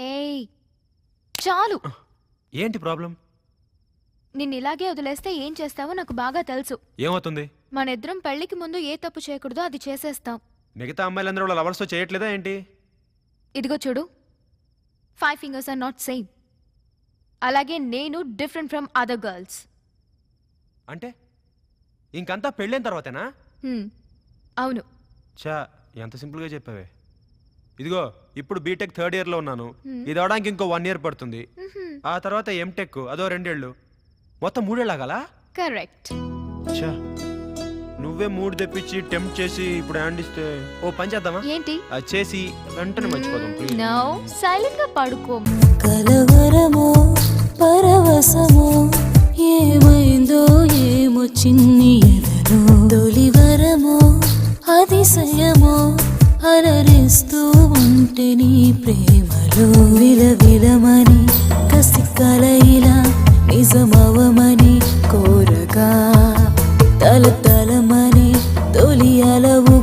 ఏయ్ చాలు. ఏంటి ప్రాబ్లం? నిన్ను ఇలాగే వదిలేస్తే ఏం చేస్తావో నాకు బాగా తెలుసు. ఏమవుతుంది? మనిద్దరం పెళ్లికి ముందు ఏ తప్పు చేయకూడదో అది చేసేస్తాం. మిగతా అమ్మాయిలందరూ వాళ్ళ లవర్స్తో చేయట్లేదా ఏంటి? ఇదిగో చూడు, 5 fingers ఆర్ నాట్ సేమ్. అలాగే నేను డిఫరెంట్ ఫ్రమ్ అదర్ గర్ల్స్. అంటే ఇంకంతా పెళ్ళైన తర్వాతేనా? అవును. చా, ఎంత సింపుల్గా చెప్పావే. ఇదిగో ఇప్పుడు బీటెక్ 3rd year లో ఉన్నాను. ఇది అవడానికి ఇంకో 1 year పడుతుంది. ఆ తర్వాత ఎంటెక్, అదో 2 ఏళ్ళు, మొత్తం 3 ఏళ్ళు ఆగాలా? కరెక్ట్. చా, నువ్వే 3 తెప్పించి టెంప్ట్ చేసి ఇప్పుడు హ్యాండ్ ఇస్తే ఓ పని చేద్దామా? ఏంటి? అది చేసి వెంటనే మర్చిపోదాం ప్లీజ్. నో, సైలెంట్ గా పడుకో. కలవరమో పరవశమో ఏమైందో ఏమో చిన్ని ఎదలో, తొలివరమో అతిశయమో అలరిస్తూ ఉంటే నీ ప్రేమలో, విలవిలమని కసి కలయిలా నిజమవమని కోరగా, తలతలమని తొలి అలవు